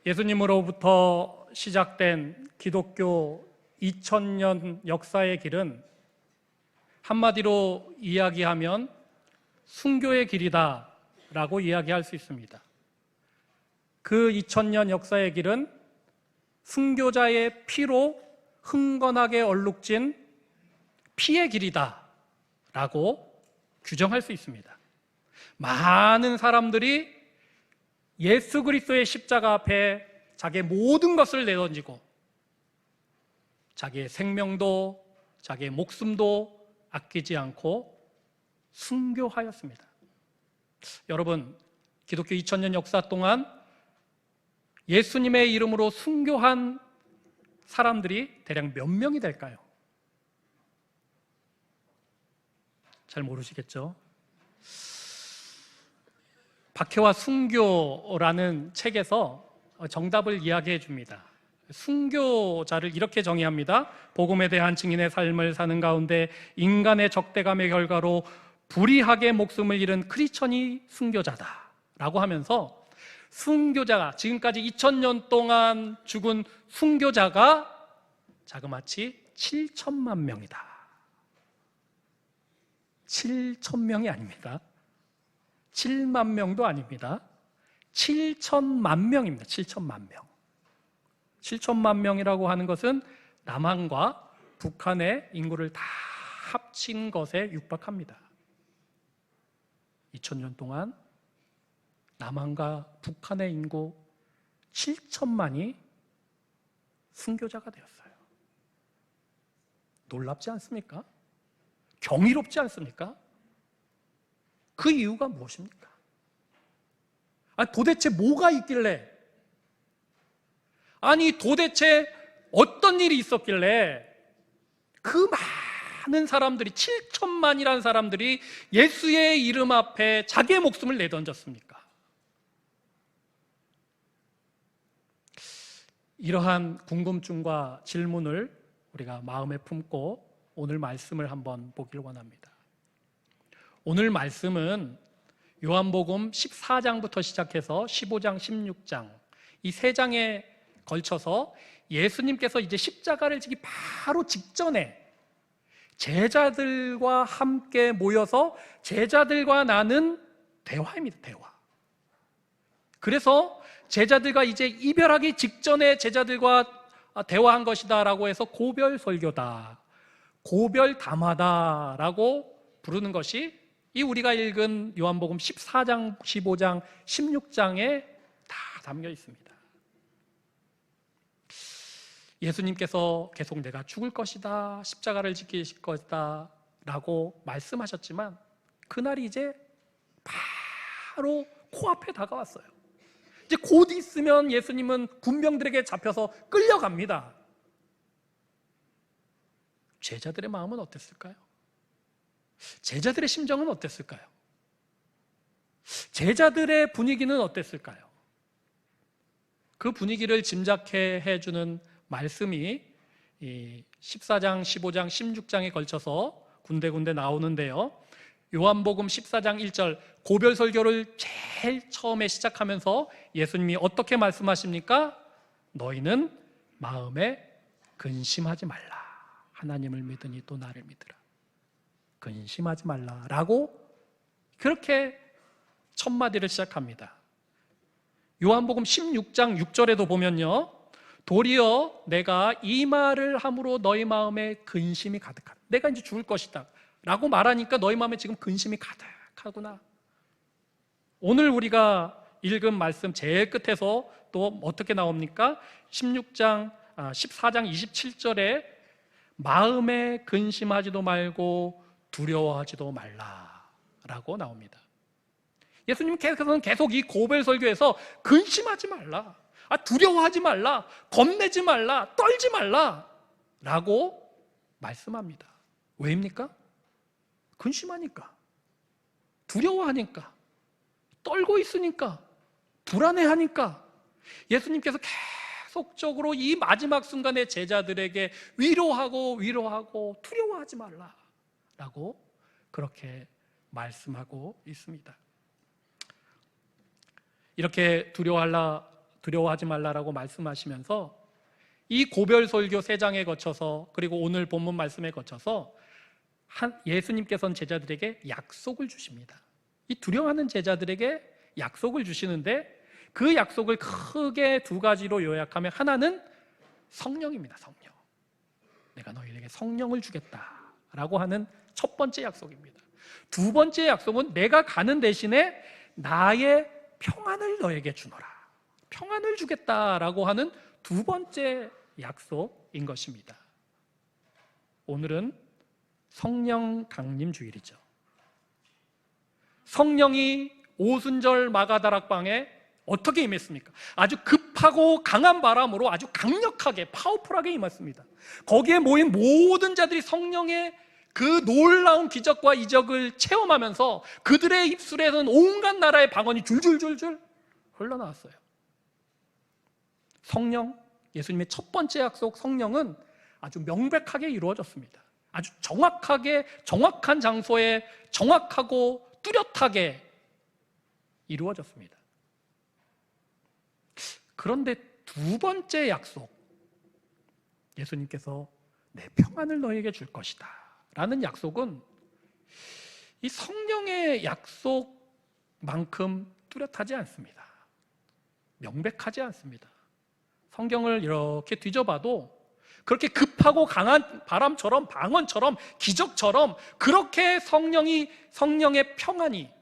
예수님으로부터 시작된 기독교 2000년 역사의 길은 한마디로 이야기하면 순교의 길이다 라고 이야기할 수 있습니다. 그 2000년 역사의 길은 순교자의 피로 흥건하게 얼룩진 피의 길이다 라고 규정할 수 있습니다. 많은 사람들이 예수 그리스도의 십자가 앞에 자기의 모든 것을 내던지고 자기의 생명도 자기의 목숨도 아끼지 않고 순교하였습니다. 여러분, 기독교 2000년 역사 동안 예수님의 이름으로 순교한 사람들이 대략 몇 명이 될까요? 잘 모르시겠죠? 박해와 순교라는 책에서 정답을 이야기해 줍니다. 순교자를 이렇게 정의합니다. 복음에 대한 증인의 삶을 사는 가운데 인간의 적대감의 결과로 불의하게 목숨을 잃은 크리스천이 순교자다 라고 하면서, 순교자가 지금까지 2000년 동안 죽은 순교자가 자그마치 7천만 명이다. 7천명이 아닙니다. 7만 명도 아닙니다. 7천만 명입니다. 7천만 명. 7천만 명이라고 하는 것은 남한과 북한의 인구를 다 합친 것에 육박합니다. 2000년 동안 남한과 북한의 인구 7천만이 순교자가 되었어요. 놀랍지 않습니까? 경이롭지 않습니까? 그 이유가 무엇입니까? 도대체 뭐가 있길래, 도대체 어떤 일이 있었길래 그 많은 사람들이, 7천만이라는 사람들이 예수의 이름 앞에 자기의 목숨을 내던졌습니까? 이러한 궁금증과 질문을 우리가 마음에 품고 오늘 말씀을 한번 보길 원합니다. 오늘 말씀은 요한복음 14장부터 시작해서 15장, 16장 이 세 장에 걸쳐서 예수님께서 이제 십자가를 지기 바로 직전에 제자들과 함께 모여서 제자들과 나눈 대화입니다. 대화. 그래서 제자들과 이제 이별하기 직전에 제자들과 대화한 것이다 라고 해서 고별 설교다, 고별 담화다 라고 부르는 것이 이 우리가 읽은 요한복음 14장, 15장, 16장에 다 담겨 있습니다. 예수님께서 계속 내가 죽을 것이다, 십자가를 지키실 것이다 라고 말씀하셨지만 그날이 이제 바로 코앞에 다가왔어요. 이제 곧 있으면 예수님은 군병들에게 잡혀서 끌려갑니다. 제자들의 마음은 어땠을까요? 제자들의 심정은 어땠을까요? 제자들의 분위기는 어땠을까요? 그 분위기를 짐작해 해주는 말씀이 이 14장, 15장, 16장에 걸쳐서 군데군데 나오는데요. 요한복음 14장 1절 고별 설교를 제일 처음에 시작하면서 예수님이 어떻게 말씀하십니까? 너희는 마음에 근심하지 말라. 하나님을 믿으니 또 나를 믿으라. 근심하지 말라라고 그렇게 첫 마디를 시작합니다. 요한복음 16장 6절에도 보면요, 도리어 내가 이 말을 함으로 너희 마음에 근심이 가득하다. 내가 이제 죽을 것이다 라고 말하니까 너희 마음에 지금 근심이 가득하구나. 오늘 우리가 읽은 말씀 제일 끝에서 또 어떻게 나옵니까? 14장 27절에 마음에 근심하지도 말고 두려워하지도 말라라고 나옵니다. 예수님께서는 계속 이 고별 설교에서 근심하지 말라, 두려워하지 말라, 겁내지 말라, 떨지 말라 라고 말씀합니다. 왜입니까? 근심하니까, 두려워하니까, 떨고 있으니까, 불안해하니까 예수님께서 계속적으로 이 마지막 순간에 제자들에게 위로하고 두려워하지 말라라고 그렇게 말씀하고 있습니다. 이렇게 두려워하라, 두려워하지 말라라고 말씀하시면서 이 고별설교 3장에 거쳐서, 그리고 오늘 본문 말씀에 거쳐서 예수님께서는 제자들에게 약속을 주십니다. 이 두려워하는 제자들에게 약속을 주시는데, 그 약속을 크게 2가지로 요약하면, 하나는 성령입니다. 성령. 내가 너희에게 성령을 주겠다라고 하는 첫 번째 약속입니다. 2번째 약속은 내가 가는 대신에 나의 평안을 너에게 주노라, 평안을 주겠다라고 하는 2번째 약속인 것입니다. 오늘은 성령 강림 주일이죠. 성령이 오순절 마가다락방에 어떻게 임했습니까? 아주 급하고 강한 바람으로 아주 강력하게, 파워풀하게 임했습니다. 거기에 모인 모든 자들이 성령의 그 놀라운 기적과 이적을 체험하면서 그들의 입술에서는 온갖 나라의 방언이 줄줄줄줄 흘러나왔어요. 성령, 예수님의 첫 번째 약속 성령은 아주 명백하게 이루어졌습니다. 아주 정확하게, 정확한 장소에 정확하고 뚜렷하게 이루어졌습니다. 그런데 2번째 약속, 예수님께서 내 평안을 너에게 줄 것이다 라는 약속은 이 성령의 약속만큼 뚜렷하지 않습니다. 명백하지 않습니다. 성경을 이렇게 뒤져봐도 그렇게 급하고 강한 바람처럼, 방언처럼, 기적처럼 그렇게 성령의 평안이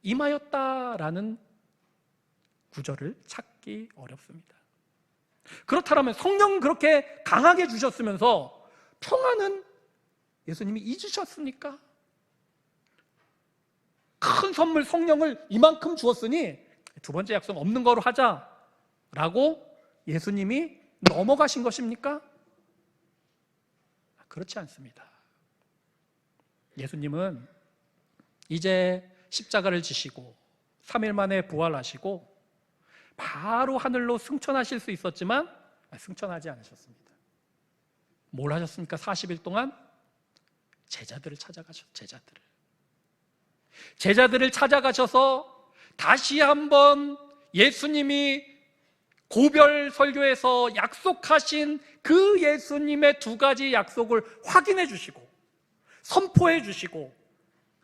임하였다라는 구절을 찾기 어렵습니다. 그렇다면 성령은 그렇게 강하게 주셨으면서 평안은 예수님이 잊으셨습니까? 큰 선물 성령을 이만큼 주었으니 2번째 약속 없는 거로 하자라고 예수님이 넘어가신 것입니까? 그렇지 않습니다. 예수님은 이제 십자가를 지시고 3일 만에 부활하시고 바로 하늘로 승천하실 수 있었지만 승천하지 않으셨습니다. 뭘 하셨습니까? 40일 동안 제자들을 찾아가셨어요. 제자들을 찾아가셔서 다시 한번 예수님이 고별 설교에서 약속하신 그 예수님의 2가지 약속을 확인해 주시고 선포해 주시고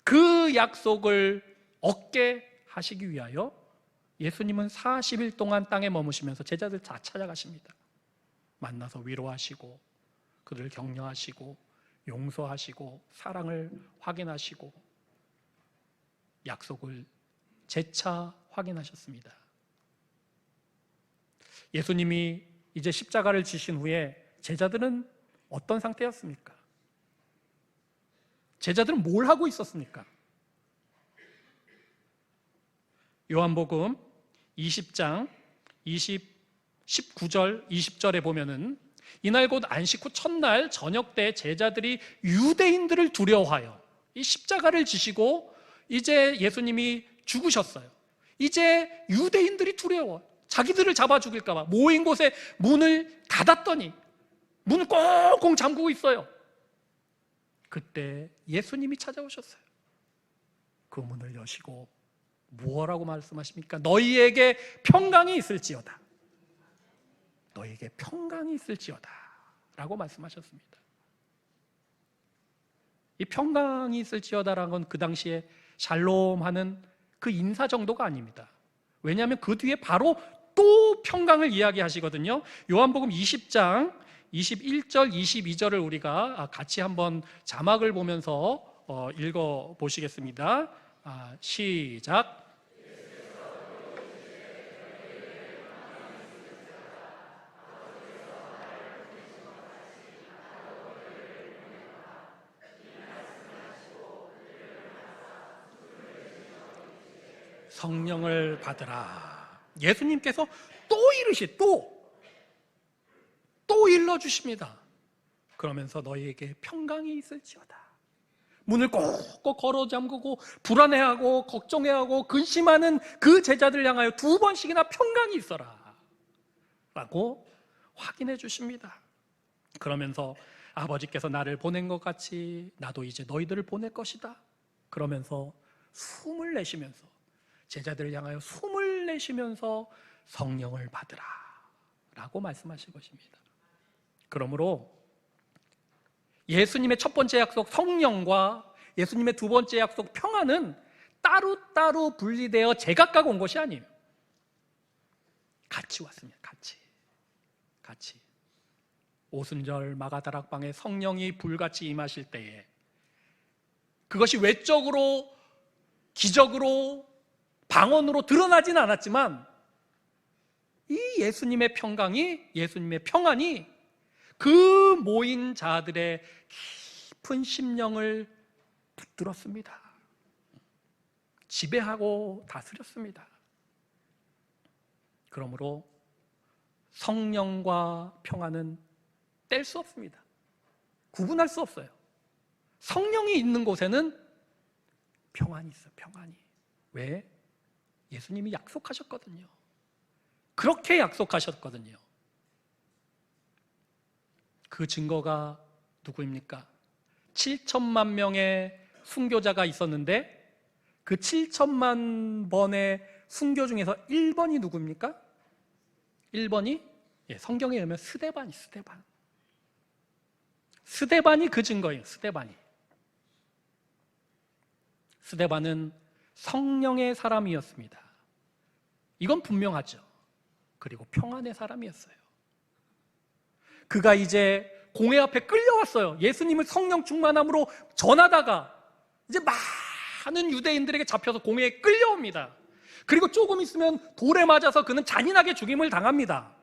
그 약속을 얻게 하시기 위하여 예수님은 40일 동안 땅에 머무시면서 제자들 다 찾아가십니다. 만나서 위로하시고 그들을 격려하시고 용서하시고 사랑을 확인하시고 약속을 재차 확인하셨습니다. 예수님이 이제 십자가를 지신 후에 제자들은 어떤 상태였습니까? 제자들은 뭘 하고 있었습니까? 요한복음 20장 19절 20절에 보면은 이날 곧 안식 후 첫날 저녁 때 제자들이 유대인들을 두려워하여 이 십자가를 지시고 이제 예수님이 죽으셨어요. 이제 유대인들이 두려워, 자기들을 잡아 죽일까 봐 모인 곳에 문을 닫았더니 문을 꽁꽁 잠그고 있어요. 그때 예수님이 찾아오셨어요. 그 문을 여시고 무엇라고 말씀하십니까? 너희에게 평강이 있을지어다. 너희에게 평강이 있을지어다 라고 말씀하셨습니다. 이 평강이 있을지어다라는 건 그 당시에 샬롬 하는 그 인사 정도가 아닙니다. 왜냐하면 그 뒤에 바로 또 평강을 이야기하시거든요. 요한복음 20장 21절 22절을 우리가 같이 한번 자막을 보면서 읽어보시겠습니다. 시작. 성령을 받으라. 예수님께서 또 이르시, 또 일러주십니다. 그러면서 너희에게 평강이 있을지어다. 문을 꼭꼭 걸어 잠그고 불안해하고 걱정해하고 근심하는 그 제자들 향하여 2번씩이나 평강이 있어라 라고 확인해 주십니다. 그러면서 아버지께서 나를 보낸 것 같이 나도 이제 너희들을 보낼 것이다. 그러면서 숨을 내쉬면서 제자들을 향하여 숨을 내쉬면서 성령을 받으라 라고 말씀하신 것입니다. 그러므로 예수님의 첫 번째 약속 성령과 예수님의 두 번째 약속 평안은 따로따로 분리되어 제각각 온 것이 아니에요. 같이 왔습니다. 같이 오순절 마가다락방에 성령이 불같이 임하실 때에 그것이 외적으로 기적으로 방언으로 드러나진 않았지만 이 예수님의 평안이 그 모인 자들의 깊은 심령을 붙들었습니다. 지배하고 다스렸습니다. 그러므로 성령과 평안은 뗄 수 없습니다. 구분할 수 없어요. 성령이 있는 곳에는 평안이 있어요. 평안이. 왜? 예수님이 약속하셨거든요. 그렇게 약속하셨거든요. 그 증거가 누구입니까? 7천만 명의 순교자가 있었는데 그 7천만 번의 순교 중에서 1번이 누구입니까? 1번이 성경에 의하면 스데반이 그 증거예요. 스데반은 성령의 사람이었습니다. 이건 분명하죠. 그리고 평안의 사람이었어요. 그가 이제 공회 앞에 끌려왔어요. 예수님을 성령 충만함으로 전하다가 이제 많은 유대인들에게 잡혀서 공회에 끌려옵니다. 그리고 조금 있으면 돌에 맞아서 그는 잔인하게 죽임을 당합니다.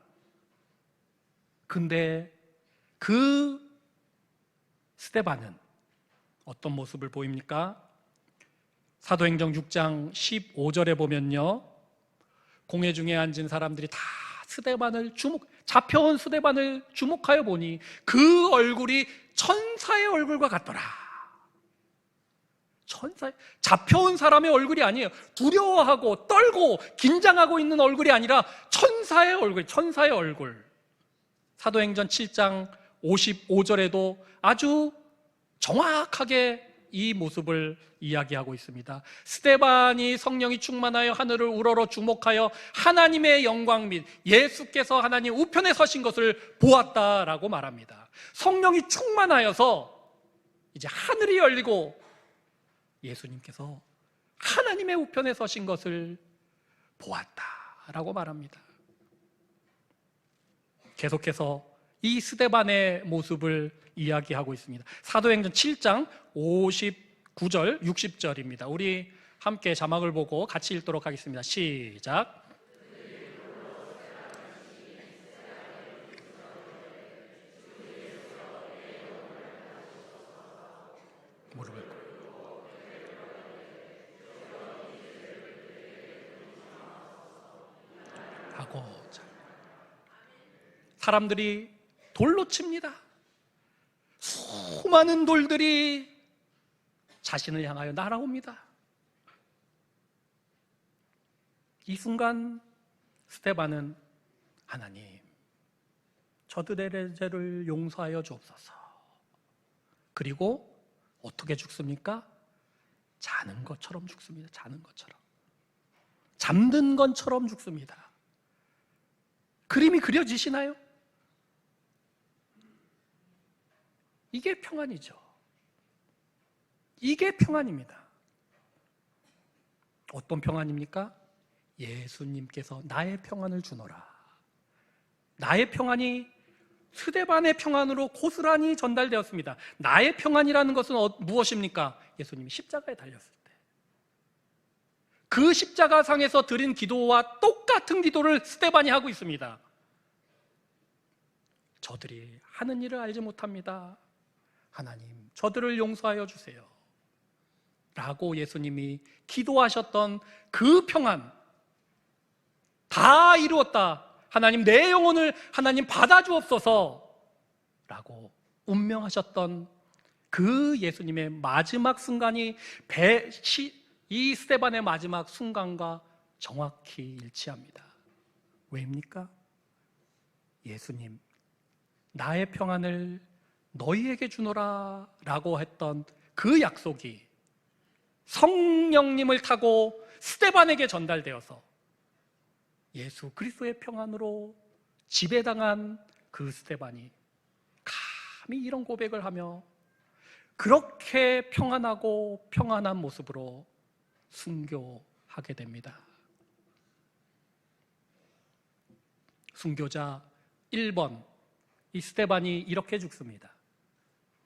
근데 그 스데반은 어떤 모습을 보입니까? 사도행전 6장 15절에 보면요, 공회 중에 앉은 사람들이 다 잡혀온 스데반을 주목하여 보니 그 얼굴이 천사의 얼굴과 같더라. 잡혀온 사람의 얼굴이 아니에요. 두려워하고 떨고 긴장하고 있는 얼굴이 아니라 천사의 얼굴. 사도행전 7장 55절에도 아주 정확하게 이 모습을 이야기하고 있습니다. 스데반이 성령이 충만하여 하늘을 우러러 주목하여 하나님의 영광 및 예수께서 하나님 우편에 서신 것을 보았다라고 말합니다. 성령이 충만하여서 이제 하늘이 열리고 예수님께서 하나님의 우편에 서신 것을 보았다라고 말합니다. 계속해서 이 스데반의 모습을 이야기하고 있습니다. 사도행전 7장 59절, 60절입니다. 우리 함께 자막을 보고 같이 읽도록 하겠습니다. 시작. 무릎을 꿇고 하고 사람들이 돌로 칩니다. 수많은 돌들이 자신을 향하여 날아옵니다. 이 순간 스데반은 하나님, 저들의 죄를 용서하여 주옵소서. 그리고 어떻게 죽습니까? 자는 것처럼 죽습니다. 잠든 것처럼 죽습니다. 그림이 그려지시나요? 이게 평안이죠. 이게 평안입니다. 어떤 평안입니까? 예수님께서 나의 평안을 주노라. 나의 평안이 스데반의 평안으로 고스란히 전달되었습니다. 나의 평안이라는 것은 무엇입니까? 예수님이 십자가에 달렸을 때 그 십자가상에서 드린 기도와 똑같은 기도를 스데반이 하고 있습니다. 저들이 하는 일을 알지 못합니다. 하나님, 저들을 용서하여 주세요. 라고 예수님이 기도하셨던 그 평안, 다 이루었다. 하나님, 내 영혼을 하나님 받아주옵소서. 라고 운명하셨던 그 예수님의 마지막 순간이 이 스데반의 마지막 순간과 정확히 일치합니다. 왜입니까? 예수님, 나의 평안을 너희에게 주노라 라고 했던 그 약속이 성령님을 타고 스데반에게 전달되어서 예수 그리스도의 평안으로 지배당한 그 스데반이 감히 이런 고백을 하며 그렇게 평안하고 평안한 모습으로 순교하게 됩니다. 순교자 1번 이 스데반이 이렇게 죽습니다.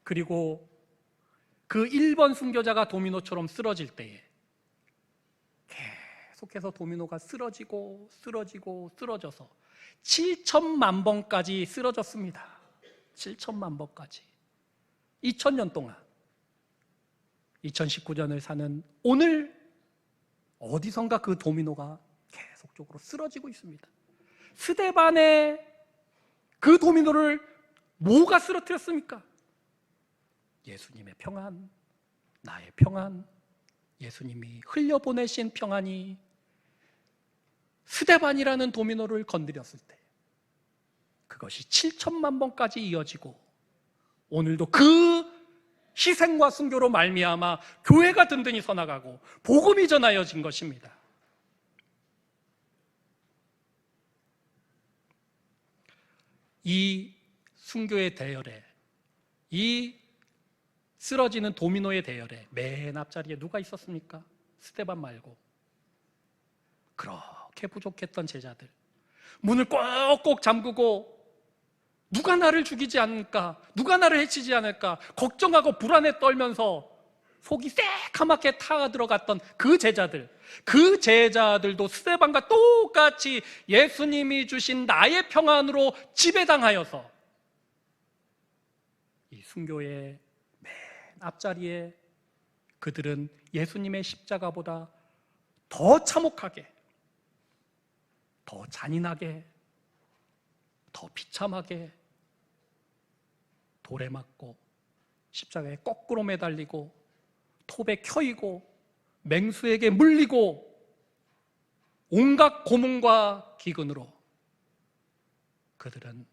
그리고 그 1번 순교자가 도미노처럼 쓰러질 때에 계속해서 도미노가 쓰러지고 쓰러져서 7천만 번까지 쓰러졌습니다. 7천만 번까지 2000년 동안 2019년을 사는 오늘 어디선가 그 도미노가 계속적으로 쓰러지고 있습니다. 스데반의 그 도미노를 뭐가 쓰러뜨렸습니까? 예수님의 평안, 나의 평안, 예수님이 흘려보내신 평안이 스데반이라는 도미노를 건드렸을 때 그것이 7천만 번까지 이어지고 오늘도 그 희생과 순교로 말미암아 교회가 든든히 서나가고 복음이 전하여진 것입니다. 이 순교의 대열에, 이 쓰러지는 도미노의 대열에 맨 앞자리에 누가 있었습니까? 스데반 말고 그렇게 부족했던 제자들, 문을 꼭꼭 잠그고 누가 나를 죽이지 않을까, 누가 나를 해치지 않을까 걱정하고 불안에 떨면서 속이 새카맣게 타들어갔던 그 제자들도 스데반과 똑같이 예수님이 주신 나의 평안으로 지배당하여서 이 순교의 맨 앞자리에 그들은 예수님의 십자가보다 더 참혹하게, 더 잔인하게, 더 비참하게 돌에 맞고 십자가에 거꾸로 매달리고 톱에 켜이고 맹수에게 물리고 온갖 고문과 기근으로 그들은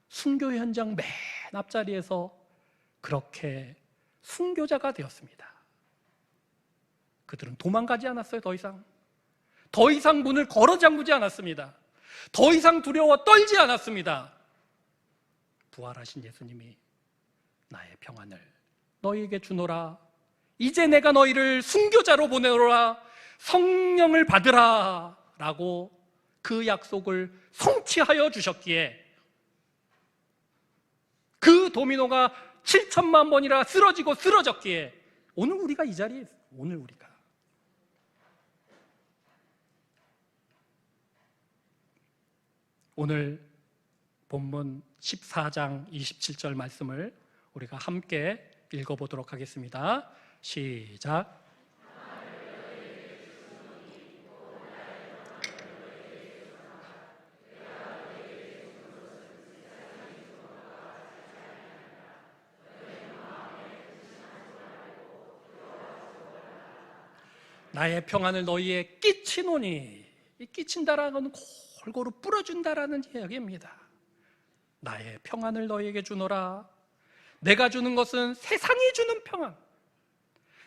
순교 현장 맨 앞자리에서 그렇게 순교자가 되었습니다. 그들은 도망가지 않았어요. 더 이상 문을 걸어 잠그지 않았습니다. 더 이상 두려워 떨지 않았습니다. 부활하신 예수님이 나의 평안을 너희에게 주노라, 이제 내가 너희를 순교자로 보내노라, 성령을 받으라 라고 그 약속을 성취하여 주셨기에 그 도미노가 7천만 번이나 쓰러졌기에 오늘 우리가 이 자리에 있어요. 오늘 본문 14장 27절 말씀을 우리가 함께 읽어보도록 하겠습니다. 시작. 나의 평안을 너희에 끼치노니, 이 끼친다라는 건 골고루 뿌려준다라는 이야기입니다. 나의 평안을 너희에게 주노라. 내가 주는 것은 세상이 주는 평안,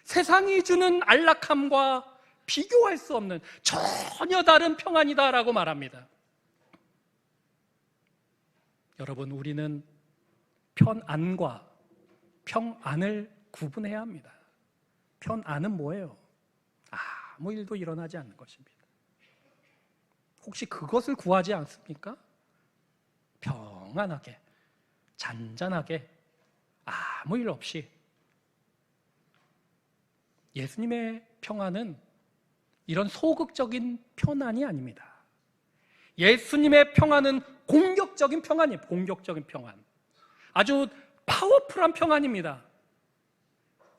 세상이 주는 안락함과 비교할 수 없는 전혀 다른 평안이다라고 말합니다. 여러분, 우리는 편안과 평안을 구분해야 합니다. 편안은 뭐예요? 아무 일도 일어나지 않는 것입니다. 혹시 그것을 구하지 않습니까? 평안하게, 잔잔하게, 아무 일 없이. 예수님의 평안은 이런 소극적인 편안이 아닙니다. 예수님의 평안은 공격적인 평안이에요. 공격적인 평안. 아주 파워풀한 평안입니다.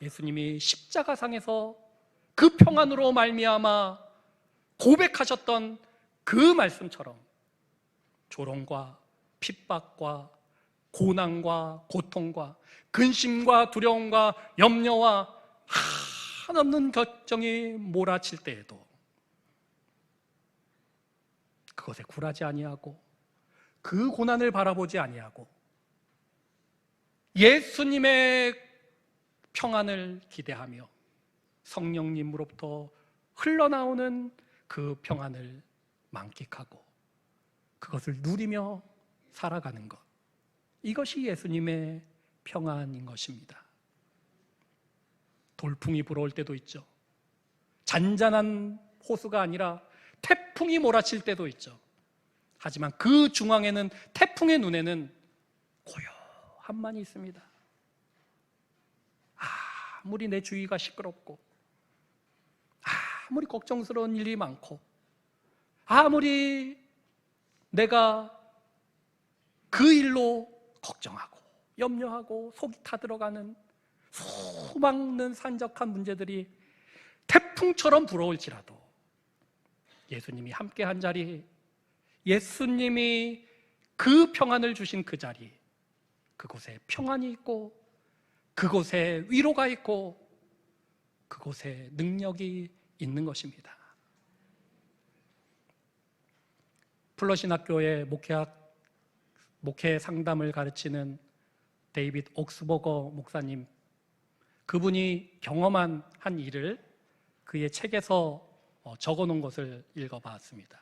예수님이 십자가상에서 그 평안으로 말미암아 고백하셨던 그 말씀처럼 조롱과 핍박과 고난과 고통과 근심과 두려움과 염려와 한없는 걱정이 몰아칠 때에도 그것에 굴하지 아니하고 그 고난을 바라보지 아니하고 예수님의 평안을 기대하며 성령님으로부터 흘러나오는 그 평안을 만끽하고 그것을 누리며 살아가는 것, 이것이 예수님의 평안인 것입니다. 돌풍이 불어올 때도 있죠. 잔잔한 호수가 아니라 태풍이 몰아칠 때도 있죠. 하지만 그 중앙에는, 태풍의 눈에는 고요함만이 있습니다. 아무리 내 주위가 시끄럽고, 아무리 걱정스러운 일이 많고, 아무리 내가 그 일로 걱정하고 염려하고 속이 타들어가는 수많은 산적한 문제들이 태풍처럼 불어올지라도 예수님이 함께한 자리, 예수님이 그 평안을 주신 그 자리, 그곳에 평안이 있고, 그곳에 위로가 있고, 그곳에 능력이 있는 것입니다. 플러신학교의 목회 상담을 가르치는 데이빗 옥스버거 목사님, 그분이 경험한 한 일을 그의 책에서 적어놓은 것을 읽어봤습니다.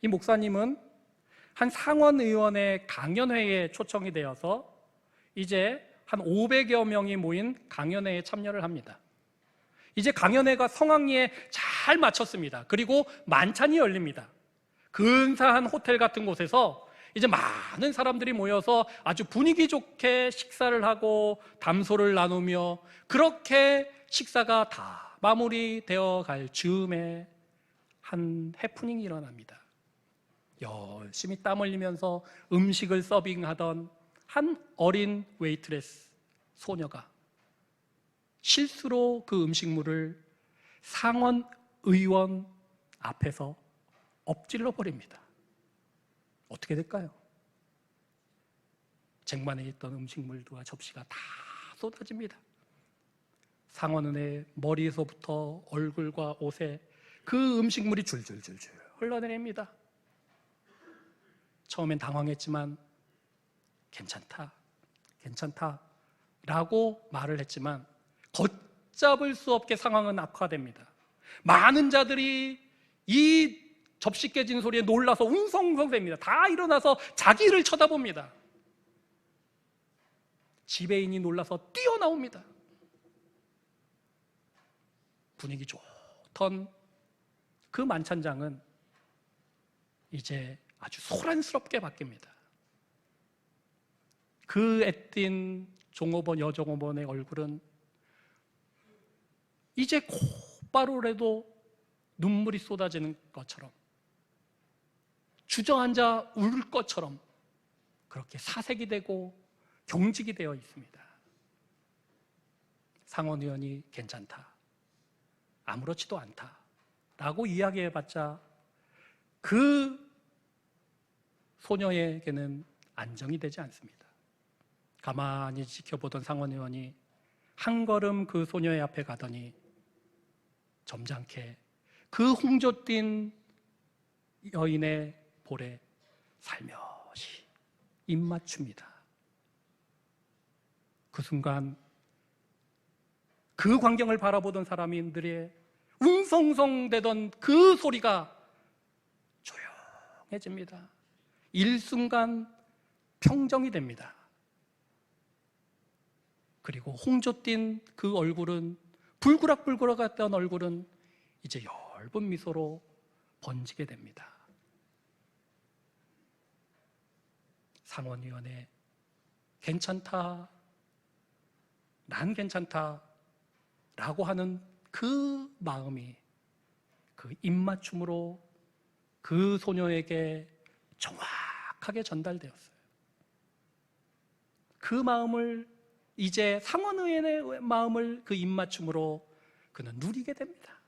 이 목사님은 한 상원의원의 강연회에 초청이 되어서 이제 한 500여 명이 모인 강연회에 참여를 합니다. 이제 강연회가 성황리에 잘 마쳤습니다. 그리고 만찬이 열립니다. 근사한 호텔 같은 곳에서 이제 많은 사람들이 모여서 아주 분위기 좋게 식사를 하고 담소를 나누며, 그렇게 식사가 다 마무리되어 갈 즈음에 한 해프닝이 일어납니다. 열심히 땀 흘리면서 음식을 서빙하던 한 어린 웨이트레스 소녀가 실수로 그 음식물을 상원 의원 앞에서 엎질러 버립니다. 어떻게 될까요? 쟁반에 있던 음식물과 접시가 다 쏟아집니다. 상원의원의 머리에서부터 얼굴과 옷에 그 음식물이 줄줄줄줄 흘러내립니다. 처음엔 당황했지만 괜찮다 라고 말을 했지만 걷잡을 수 없게 상황은 악화됩니다. 많은 자들이 이 접시 깨진 소리에 놀라서 웅성웅성댑니다. 다 일어나서 자기를 쳐다봅니다. 지배인이 놀라서 뛰어나옵니다. 분위기 좋던 그 만찬장은 이제 아주 소란스럽게 바뀝니다. 그 애띤 종업원, 여종업원의 얼굴은 이제 곧바로라도 눈물이 쏟아지는 것처럼, 주저앉아 울 것처럼 그렇게 사색이 되고 경직이 되어 있습니다. 상원의원이 괜찮다, 아무렇지도 않다 라고 이야기해봤자 그 소녀에게는 안정이 되지 않습니다. 가만히 지켜보던 상원의원이 한 걸음 그 소녀의 앞에 가더니 점잖게 그 홍조 띤 여인의 볼에 살며시 입 맞춥니다. 그 순간 그 광경을 바라보던 사람들의 웅성웅성대던 그 소리가 조용해집니다. 일순간 평정이 됩니다. 그리고 홍조 띈 그 얼굴은, 불그락불그락했던 얼굴은 이제 엷은 미소로 번지게 됩니다. 상원의원의 괜찮다, 난 괜찮다 라고 하는 그 마음이 그 입맞춤으로 그 소녀에게 정확하게 전달되었어요. 그 마음을, 이제 상원의원의 마음을 그 입맞춤으로 그는 누리게 됩니다.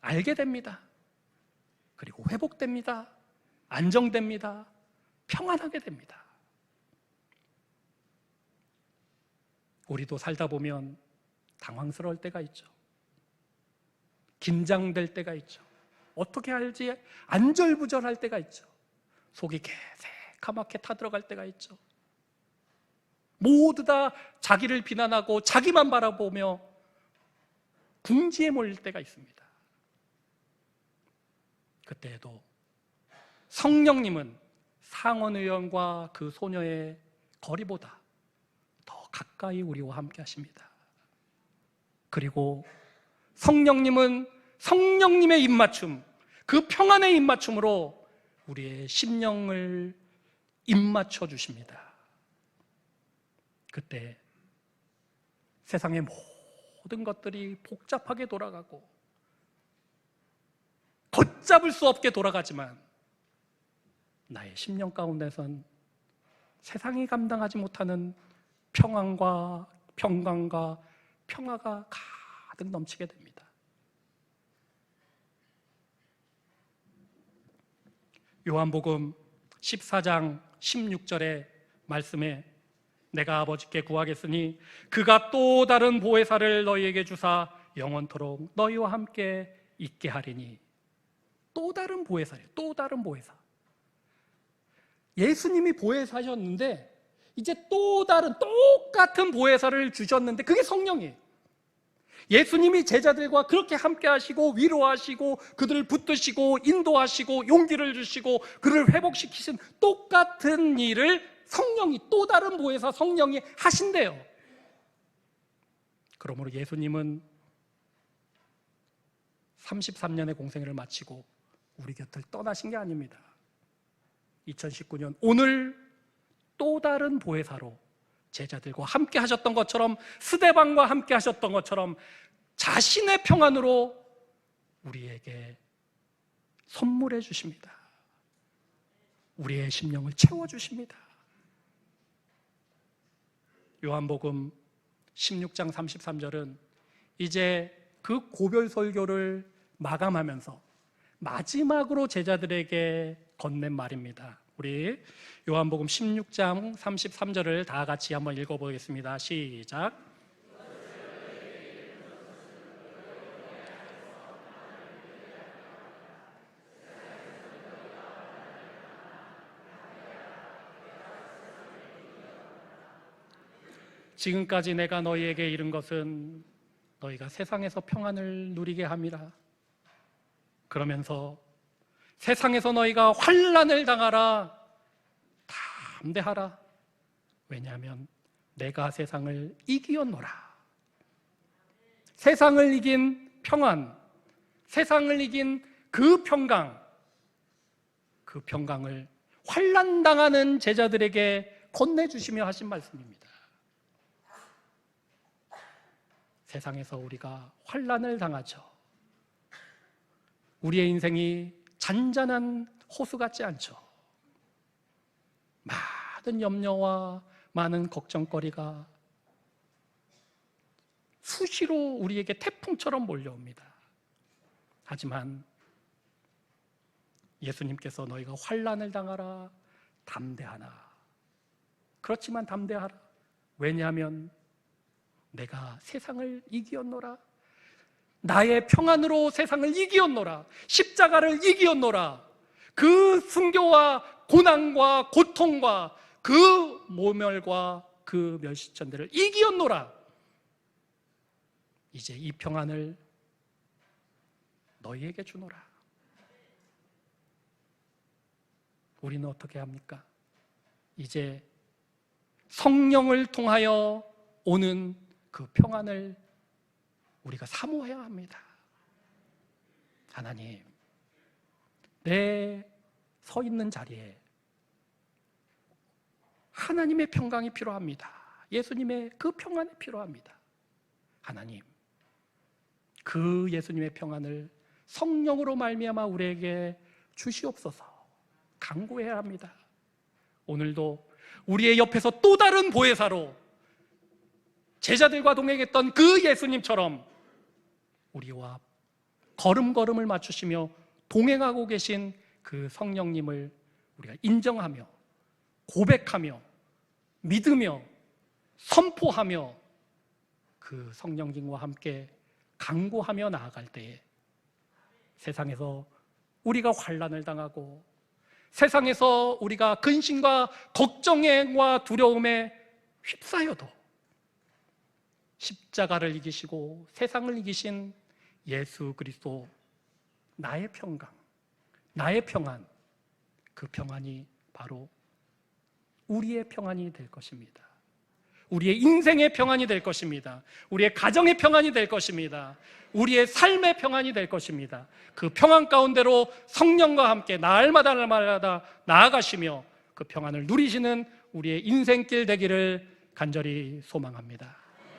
알게 됩니다. 그리고 회복됩니다. 안정됩니다. 평안하게 됩니다. 우리도 살다 보면 당황스러울 때가 있죠. 긴장될 때가 있죠. 어떻게 할지 안절부절할 때가 있죠. 속이 새카맣게 타들어갈 때가 있죠. 모두 다 자기를 비난하고 자기만 바라보며 궁지에 몰릴 때가 있습니다. 그때에도 성령님은 상원 의원과 그 소녀의 거리보다 더 가까이 우리와 함께 하십니다. 그리고 성령님은 성령님의 입맞춤, 그 평안의 입맞춤으로 우리의 심령을 입맞춰 주십니다. 그때 세상의 모든 것들이 복잡하게 돌아가고 걷잡을 수 없게 돌아가지만 나의 심령 가운데선 세상이 감당하지 못하는 평안과 평강과 평화가 가득 넘치게 됩니다. 요한복음 14장 16절의 말씀에 내가 아버지께 구하겠으니 그가 또 다른 보혜사를 너희에게 주사 영원토록 너희와 함께 있게 하리니. 또 다른 보혜사예요. 또 다른 보혜사. 예수님이 보혜사셨는데 이제 또 다른 똑같은 보혜사를 주셨는데 그게 성령이에요. 예수님이 제자들과 그렇게 함께 하시고 위로하시고 그들을 붙드시고 인도하시고 용기를 주시고 그를 회복시키신 똑같은 일을 성령이, 또 다른 보혜사 성령이 하신대요. 그러므로 예수님은 33년의 공생애를 마치고 우리 곁을 떠나신 게 아닙니다. 2019년 오늘 또 다른 보혜사로 제자들과 함께 하셨던 것처럼, 스데반과 함께 하셨던 것처럼 자신의 평안으로 우리에게 선물해 주십니다. 우리의 심령을 채워주십니다. 요한복음 16장 33절은 이제 그 고별 설교를 마감하면서 마지막으로 제자들에게 건넨 말입니다. 우리 요한복음 16장 33절을 다 같이 한번 읽어보겠습니다. 시작. 지금까지 내가 너희에게 이른 것은 너희가 세상에서 평안을 누리게 함이라. 그러면서 세상에서 너희가 환난을 당하라, 담대하라. 왜냐하면 내가 세상을 이기었노라. 세상을 이긴 평안, 세상을 이긴 그 평강, 그 평강을 환난 당하는 제자들에게 건네주시며 하신 말씀입니다. 세상에서 우리가 환난을 당하죠. 우리의 인생이 잔잔한 호수 같지 않죠. 많은 염려와 많은 걱정거리가 수시로 우리에게 태풍처럼 몰려옵니다. 하지만 예수님께서 너희가 환난을 당하라, 담대하라. 그렇지만 담대하라. 왜냐하면 내가 세상을 이기었노라. 나의 평안으로 세상을 이기었노라. 십자가를 이기었노라. 그 순교와 고난과 고통과 그 모멸과 그 멸시천대를 이기었노라. 이제 이 평안을 너희에게 주노라. 우리는 어떻게 합니까? 이제 성령을 통하여 오는 그 평안을 우리가 사모해야 합니다. 하나님, 내 서 있는 자리에 하나님의 평강이 필요합니다. 예수님의 그 평안이 필요합니다. 하나님, 그 예수님의 평안을 성령으로 말미암아 우리에게 주시옵소서 간구해야 합니다. 오늘도 우리의 옆에서 또 다른 보혜사로 제자들과 동행했던 그 예수님처럼 우리와 걸음걸음을 맞추시며 동행하고 계신 그 성령님을 우리가 인정하며 고백하며 믿으며 선포하며 그 성령님과 함께 간구하며 나아갈 때에 세상에서 우리가 환난을 당하고 세상에서 우리가 근심과 걱정과 두려움에 휩싸여도 십자가를 이기시고 세상을 이기신 예수 그리스도, 나의 평강, 나의 평안, 그 평안이 바로 우리의 평안이 될 것입니다. 우리의 인생의 평안이 될 것입니다. 우리의 가정의 평안이 될 것입니다. 우리의 삶의 평안이 될 것입니다. 그 평안 가운데로 성령과 함께 날마다 나아가시며 그 평안을 누리시는 우리의 인생길 되기를 간절히 소망합니다.